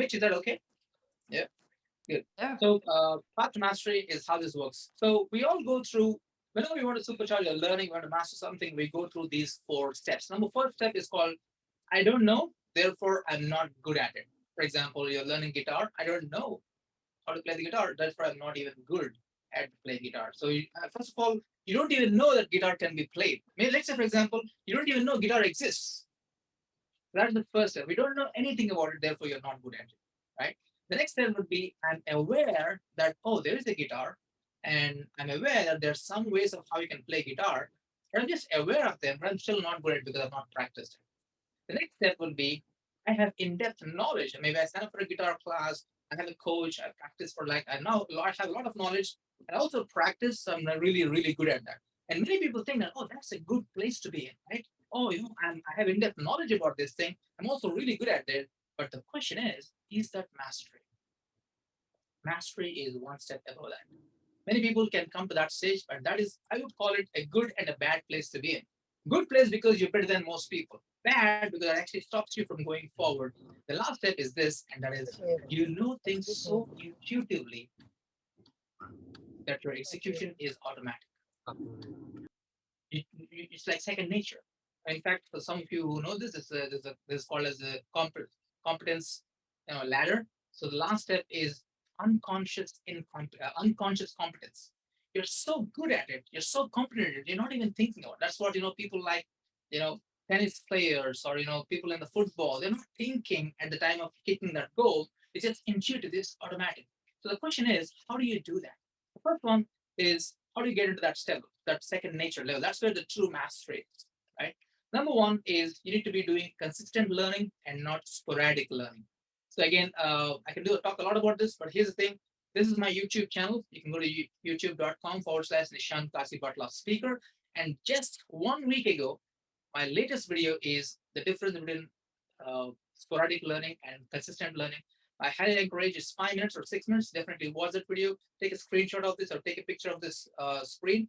Mitch, is that okay? Yeah, good. Yeah. So, path to mastery is how this works. So, we all go through, whenever we want to supercharge our learning, we want to master something, we go through these four steps. Number first step is called I don't know, therefore I'm not good at it. For example, you're learning guitar. I don't know how to play the guitar, therefore I'm not even good at playing guitar. So, first of all, you don't even know that guitar can be played. Maybe, let's say, for example, you don't even know guitar exists. That's the first step. We don't know anything about it, therefore you're not good at it, right? The next step would be I'm aware that, oh, there is a guitar, and I'm aware that there's some ways of how you can play guitar, but I'm just aware of them, but I'm still not good at it because I've not practiced it. The next step would be I have in-depth knowledge. Maybe I sign up for a guitar class, I have a coach, I practice for like, I have a lot of knowledge, and I also practice, so I'm really, really good at that. And many people think that, oh, that's a good place to be in, right? Oh, I have in-depth knowledge about this thing. I'm also really good at it. But the question is that mastery? Mastery is one step above that. Many people can come to that stage, but that is, I would call it a good and a bad place to be in. Good place because you're better than most people. Bad because it actually stops you from going forward. The last step is this, and that is you know things so intuitively that your execution is automatic. It's like second nature. In fact, for some of you who know this, this is called as a competence ladder. So the last step is unconscious competence. You're so good at it. You're so competent at it. You're not even thinking about it. That's what people like. You know, tennis players or people in the football. They're not thinking at the time of kicking that goal. It's just intuitive. It's automatic. So the question is, how do you do that? The first one is how do you get into that step, that second nature level? That's where the true mastery is, right? Number one is you need to be doing consistent learning and not sporadic learning. So again, I can talk a lot about this, but here's the thing. This is my YouTube channel. You can go to youtube.com/Nishant Kasibhatla speaker. And just 1 week ago, my latest video is the difference between sporadic learning and consistent learning. I highly encourage it's 5 minutes or 6 minutes. Definitely watch that video. Take a screenshot of this or take a picture of this screen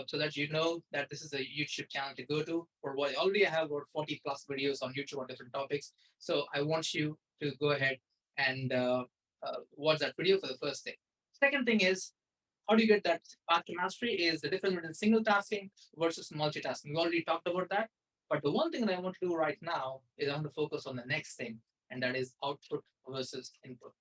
so that you know that this is a YouTube channel to go to. For what already I have about 40 plus videos on YouTube on different topics. So I want you to go ahead and watch that video for the first thing. Second thing is how do you get that path to mastery is the difference between single tasking versus multitasking. We already talked about that. But the one thing that I want to do right now is I want to focus on the next thing, and that is output versus input.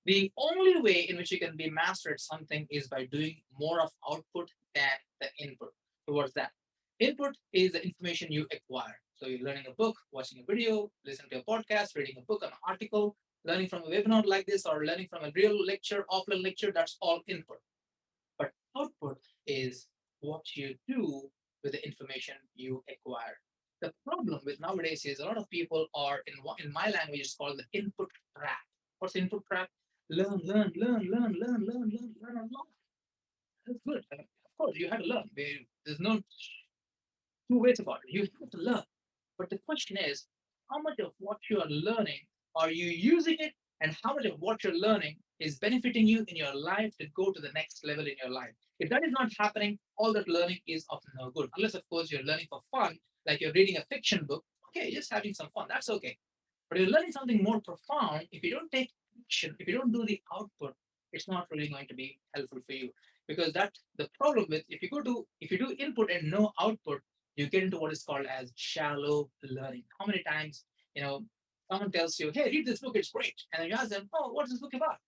The only way in which you can be master at something is by doing more of output than the input towards that. Input is the information you acquire. So you're learning a book, watching a video, listening to a podcast, reading a book, an article, learning from a webinar like this, or learning from a real lecture, offline lecture, that's all input. But output is what you do with the information you acquire. The problem with nowadays is a lot of people are in my language it's called the input trap. What's the input trap? Learn, learn, learn, learn, learn, learn, learn, learn a lot. That's good. Of course, you have to learn. There's no two ways about it. You have to learn. But the question is, how much of what you are learning are you using it, and how much of what you're learning is benefiting you in your life to go to the next level in your life? If that is not happening, all that learning is of no good. Unless, of course, you're learning for fun, like you're reading a fiction book. Okay, just having some fun. That's okay. But if you're learning something more profound, if you don't take action, if you don't do the output, it's not really going to be helpful for you. Because that the problem with if you do input and no output, you get into what is called as shallow learning. How many times, you know, someone tells you, hey, read this book, it's great. And then you ask them, oh, what's this book about?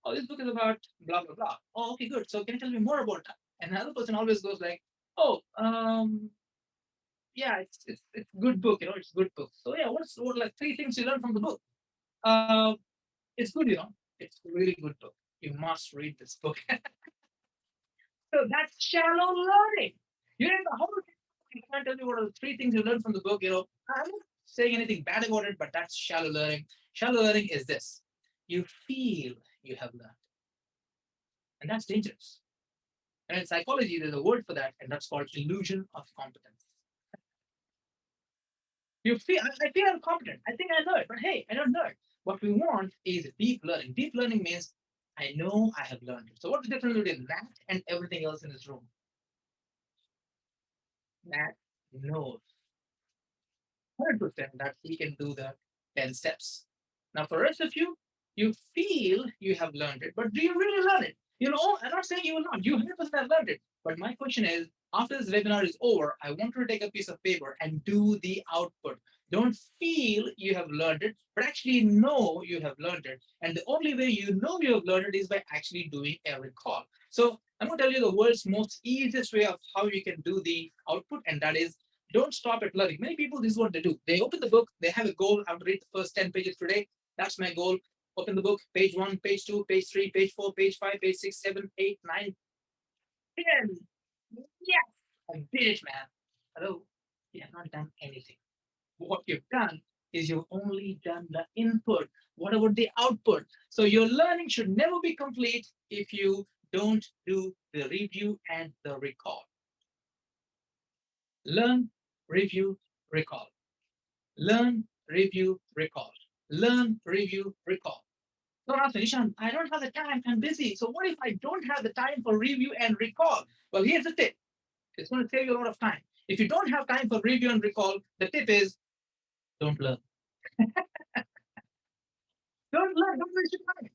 Oh, this book is about blah, blah, blah. Oh, okay, good. So can you tell me more about that? And another person always goes like, oh, yeah, it's good book, it's a good book. So yeah, what like three things you learn from the book? Uh, it's good, it's a really good book. You must read this book. So that's shallow learning. You know, the whole you can't tell me what are the three things you learned from the book. I'm not saying anything bad about it, but that's shallow learning. Shallow learning is this: you feel you have learned, and that's dangerous. And in psychology, there's a word for that, and that's called illusion of competence. I feel I'm competent. I think I know it, but hey, I don't know it. What we want is deep learning. Deep learning means I know I have learned it. So what's the difference between that and everything else in this room? That knows 100% that he can do the 10 steps. Now, for rest of you, You feel you have learned it, but do you really learn it? You know, I'm not saying you will not. You 100% have learned it. But my question is, after this webinar is over, I want you to take a piece of paper and do the output. Don't feel you have learned it, but actually know you have learned it. And the only way you know you have learned it is by actually doing a recall. So I'm going to tell you the world's most easiest way of how you can do the output, and that is don't stop at learning. Many people, this is what they do. They open the book, they have a goal. I have to read the first 10 pages today. That's my goal. Open the book, page one, page two, page three, page four, page five, page six, seven, eight, nine, 10. Yes, I did it, man. Hello, you have not done anything. What you've done is you've only done the input. What about the output? So your learning should never be complete if you don't do the review and the recall. Learn, review, recall. Learn, review, recall. Learn, review, recall. So now, Nishant, I don't have the time. I'm busy. So what if I don't have the time for review and recall? Well, here's the tip. It's going to save you a lot of time. If you don't have time for review and recall, the tip is don't learn. Don't learn. Don't waste your time.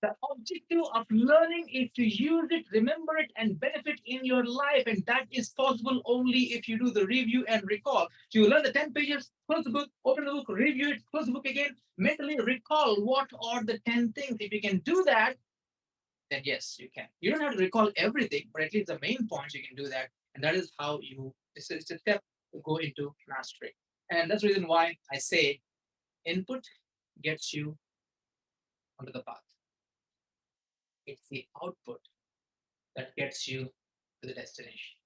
The objective of learning is to use it, remember it, and benefit in your life. And that is possible only if you do the review and recall. So you learn the 10 pages, close the book, open the book, review it, close the book again, mentally recall what are the 10 things. If you can do that, then yes, you can. You don't have to recall everything, but at least the main points you can do that. And that is how you, this is a step to go into mastery. And that's the reason why I say input gets you onto the path. It's the output that gets you to the destination.